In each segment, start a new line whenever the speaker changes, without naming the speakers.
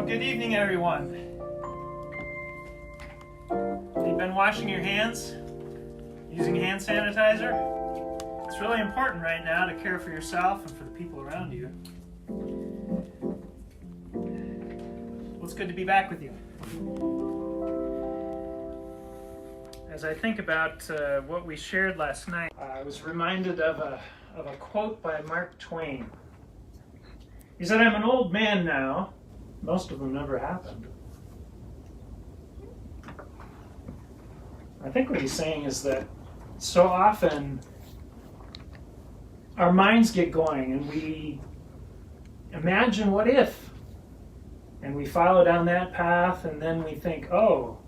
Good evening, everyone. Have you been washing your hands? Using hand sanitizer? It's really important right now to care for yourself and for the people around you. Well, it's good to be back with you. As I think about what we shared last night, I was reminded of a quote by Mark Twain. He said, "I'm an old man now. Most of them never happened." I think what he's saying is that so often our minds get going and we imagine what if, and we follow down that path, and then we think, oh,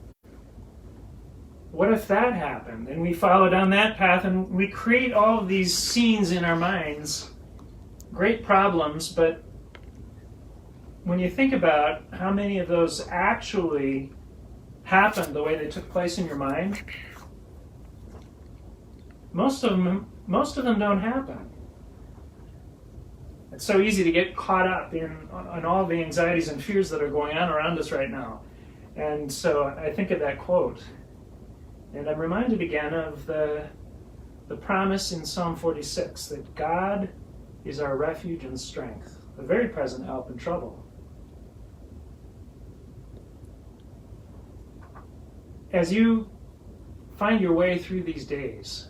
what if that happened? And we follow down that path and we create all of these scenes in our minds, great problems, but when you think about how many of those actually happened the way they took place in your mind, most of them don't happen. It's so easy to get caught up in all the anxieties and fears that are going on around us right now. And so I think of that quote, and I'm reminded again of the promise in Psalm 46 that God is our refuge and strength, a very present help in trouble. As you find your way through these days,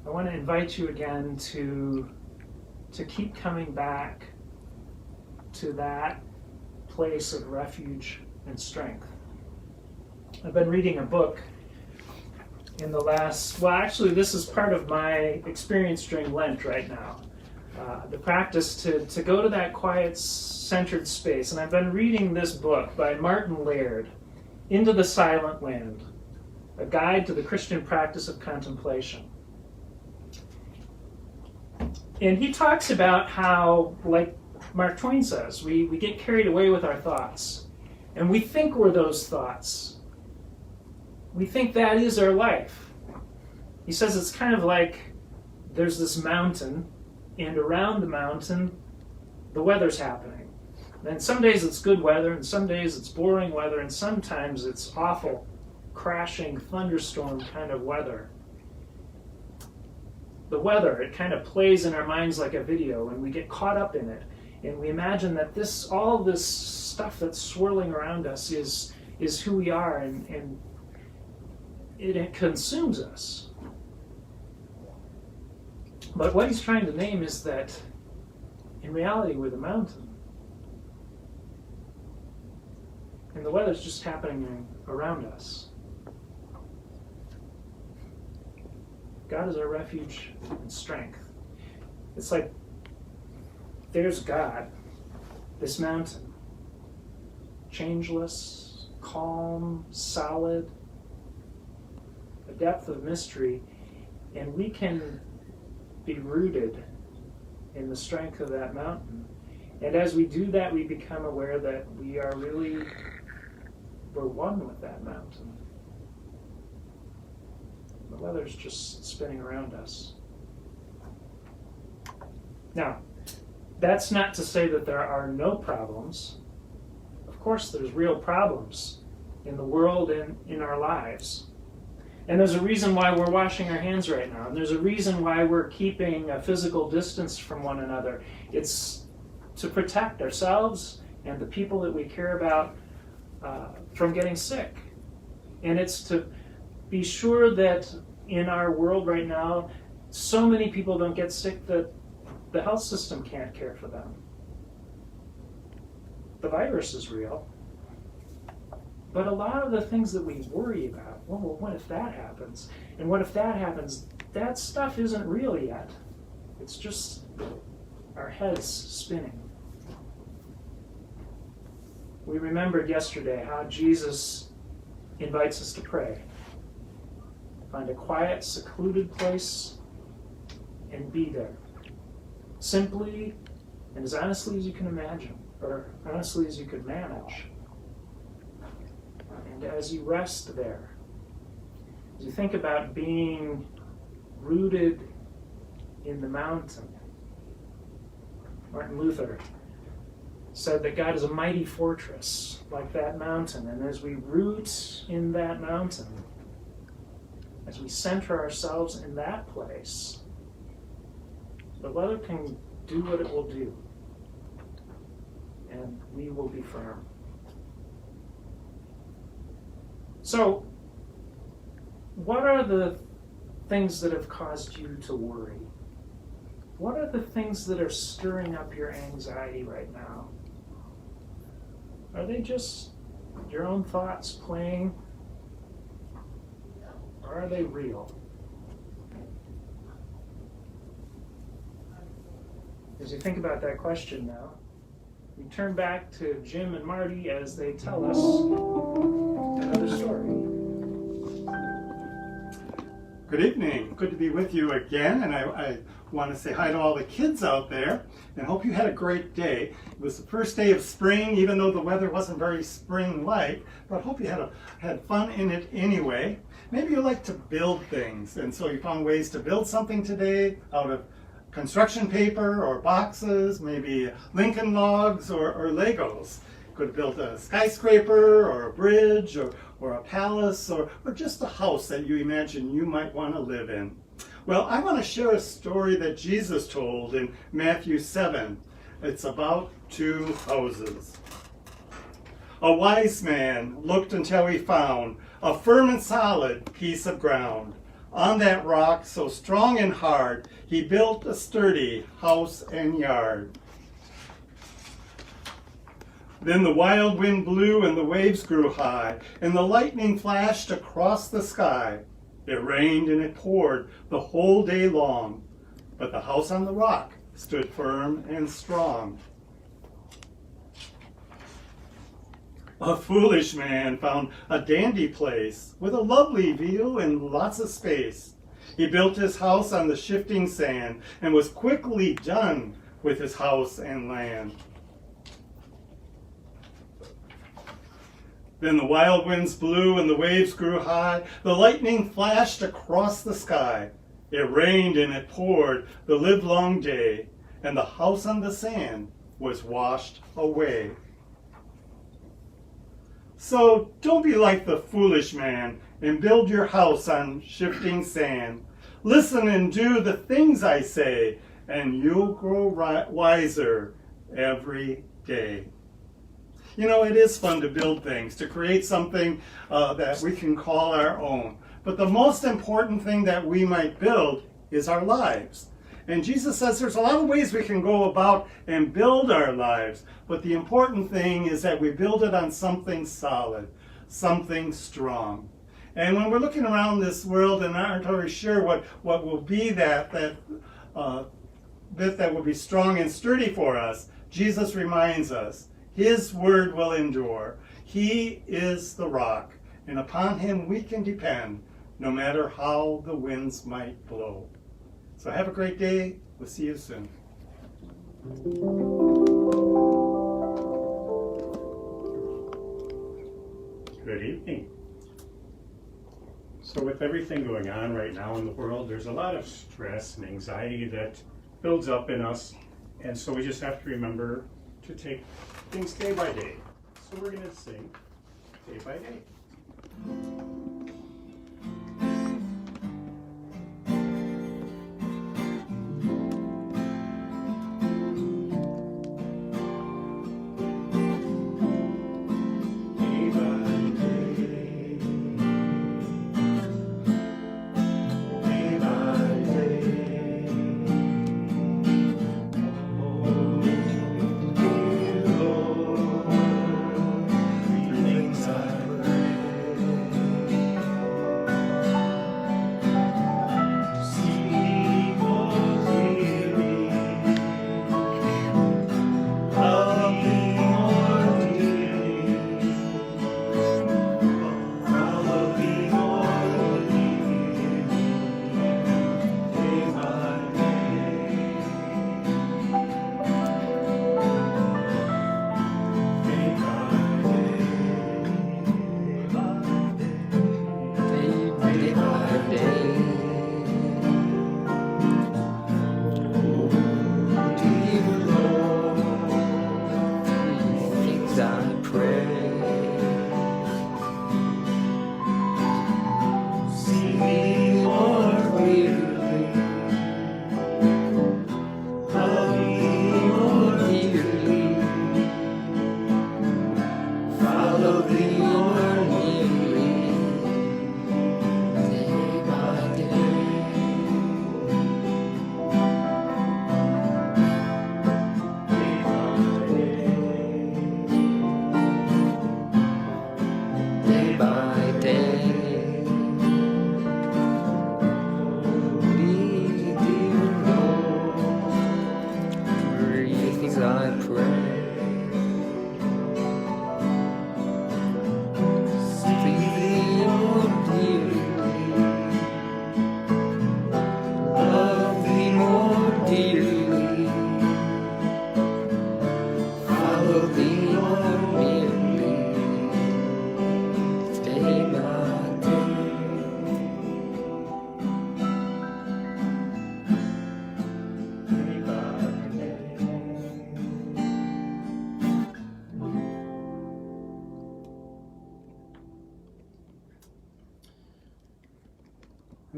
I want to invite you again to keep coming back to that place of refuge and strength. I've been reading a book in the last, this is part of my experience during Lent right now. The practice to go to that quiet, centered space. And I've been reading this book by Martin Laird, Into the Silent Land, a guide to the Christian practice of contemplation. And he talks about how, like Mark Twain says, we get carried away with our thoughts. And we think we're those thoughts. We think that is our life. He says it's kind of like there's this mountain, and around the mountain, the weather's happening. And some days it's good weather, and some days it's boring weather, and sometimes it's awful, crashing, thunderstorm kind of weather. The weather, it kind of plays in our minds like a video, and we get caught up in it. And we imagine that all this stuff that's swirling around us is who we are, and it consumes us. But what he's trying to name is that in reality we're the mountain. And the weather's just happening around us. God is our refuge and strength. It's like there's God, this mountain, changeless, calm, solid, a depth of mystery, and we can be rooted in the strength of that mountain. And as we do that, we become aware that we're one with that mountain. The weather's just spinning around us. Now, that's not to say that there are no problems. Of course, there's real problems in the world and in our lives. And there's a reason why we're washing our hands right now. And there's a reason why we're keeping a physical distance from one another. It's to protect ourselves and the people that we care about from getting sick. And it's to be sure that in our world right now, so many people don't get sick that the health system can't care for them. The virus is real. But a lot of the things that we worry about, well, what if that happens? And what if that happens? That stuff isn't real yet. It's just our heads spinning. We remembered yesterday how Jesus invites us to pray. Find a quiet, secluded place and be there. Simply and as honestly as you can imagine, or honestly as you could manage. And as you rest there, as you think about being rooted in the mountain, Martin Luther said that God is a mighty fortress, like that mountain. And as we root in that mountain, as we center ourselves in that place, the weather can do what it will do, and we will be firm. So, what are the things that have caused you to worry? What are the things that are stirring up your anxiety right now? Are they just your own thoughts playing? Or are they real? As you think about that question now, we turn back to Jim and Marty as they tell us another story.
Good evening. Good to be with you again, and I want to say hi to all the kids out there and hope you had a great day. It was the first day of spring, even though the weather wasn't very spring-like, but I hope you had fun in it anyway. Maybe you like to build things, and so you found ways to build something today out of construction paper or boxes, maybe Lincoln logs or Legos. Could build a skyscraper or a bridge or a palace or just a house that you imagine you might want to live in. Well, I want to share a story that Jesus told in Matthew 7. It's about two houses. A wise man looked until he found a firm and solid piece of ground. On that rock, so strong and hard, he built a sturdy house and yard. Then the wild wind blew and the waves grew high, and the lightning flashed across the sky. It rained and it poured the whole day long, but the house on the rock stood firm and strong. A foolish man found a dandy place with a lovely view and lots of space. He built his house on the shifting sand and was quickly done with his house and land. Then the wild winds blew and the waves grew high. The lightning flashed across the sky. It rained and it poured the livelong day, and the house on the sand was washed away. So don't be like the foolish man and build your house on shifting sand. Listen and do the things I say, and you'll grow wiser every day. You know, it is fun to build things, to create something that we can call our own. But the most important thing that we might build is our lives. And Jesus says there's a lot of ways we can go about and build our lives. But the important thing is that we build it on something solid, something strong. And when we're looking around this world and aren't always sure what will be that will be strong and sturdy for us, Jesus reminds us His word will endure. He is the rock, and upon him we can depend, no matter how the winds might blow. So have a great day. We'll see you soon.
Good evening. So with everything going on right now in the world, there's a lot of stress and anxiety that builds up in us. And so we just have to remember to take things day by day. So we're going to sing day by day.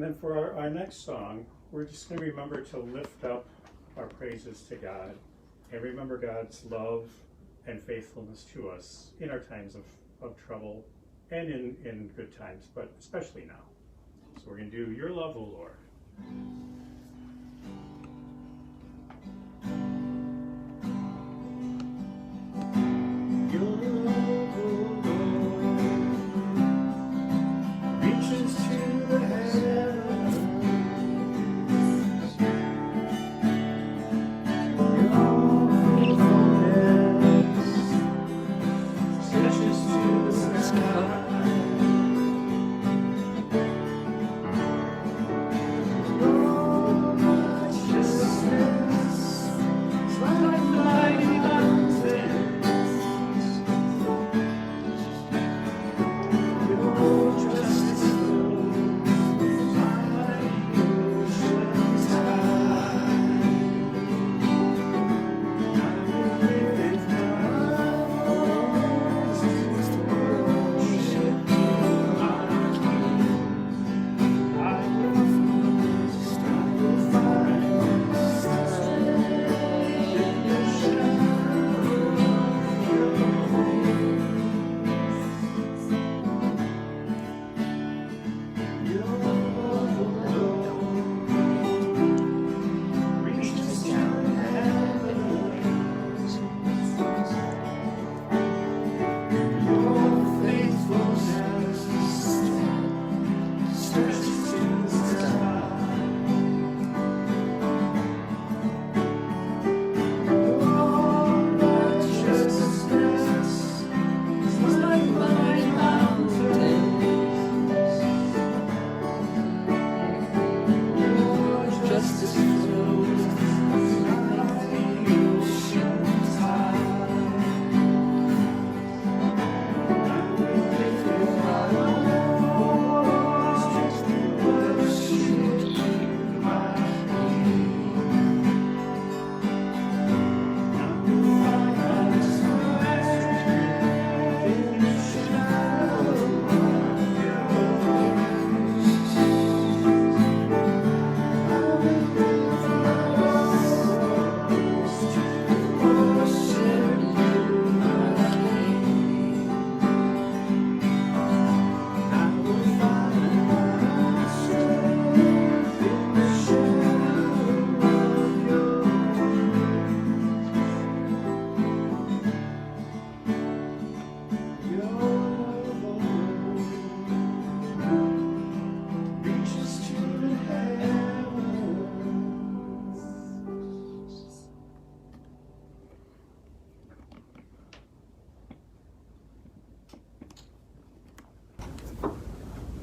then for our next song, we're just going to remember to lift up our praises to God and remember God's love and faithfulness to us in our times of trouble and in good times, but especially now. So we're going to do Your Love, O Lord. Your love, O Lord, reaches to the heavens. Your faithfulness stretches to the sky.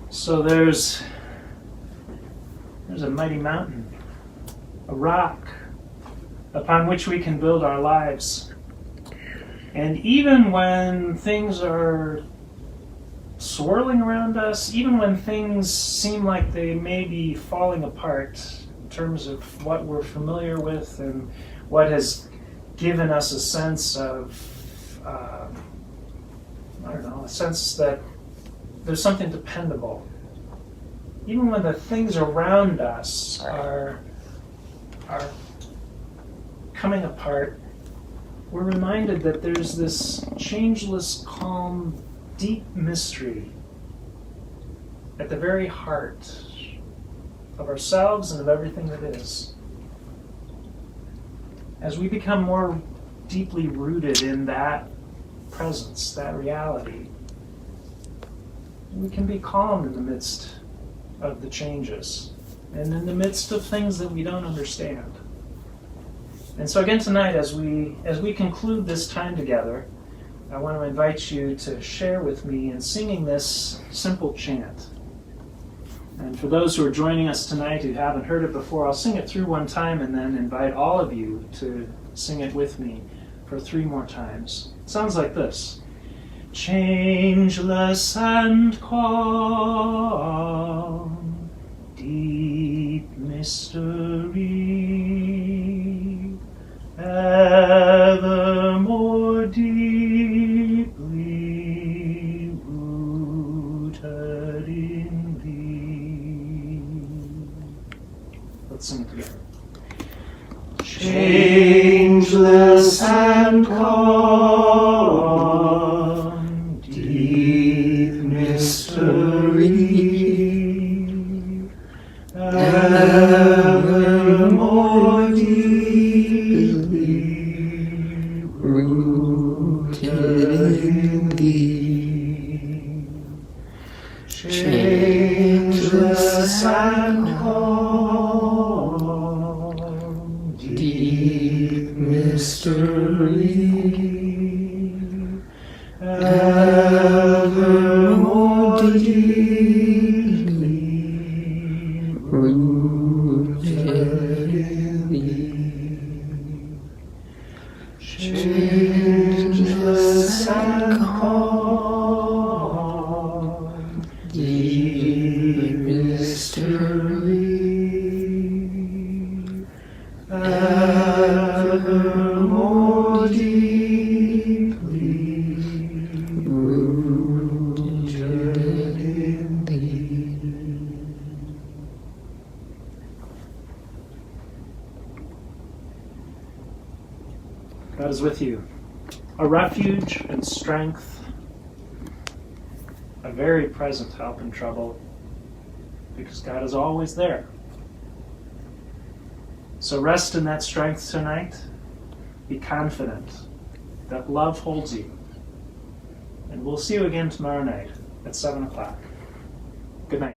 So there's a mighty mountain, a rock upon which we can build our lives. And even when things are swirling around us, even when things seem like they may be falling apart in terms of what we're familiar with and what has given us a sense of, a sense that there's something dependable. Even when the things around us are coming apart, we're reminded that there's this changeless, calm, deep mystery at the very heart of ourselves and of everything that is. As we become more deeply rooted in that presence, that reality, we can be calm in the midst of the changes and in the midst of things that we don't understand. And so again tonight, as we conclude this time together, I want to invite you to share with me in singing this simple chant. And for those who are joining us tonight who haven't heard it before, I'll sing it through one time and then invite all of you to sing it with me for 3 more times. It sounds like this. Changeless and calm, deep mystery, ever more deeply rooted in thee. changeless and calm, deep mystery, ever more deeply rooted in thee. Changeless and calm, deep mystery, ever more deeply rooted in thee. Changeless and calm, deep mystery, ever more deeply rooted in thee. God is with you, a refuge and strength, a very present help in trouble, because God is always there. So rest in that strength tonight. Be confident that love holds you. And we'll see you again tomorrow night at 7 o'clock. Good night.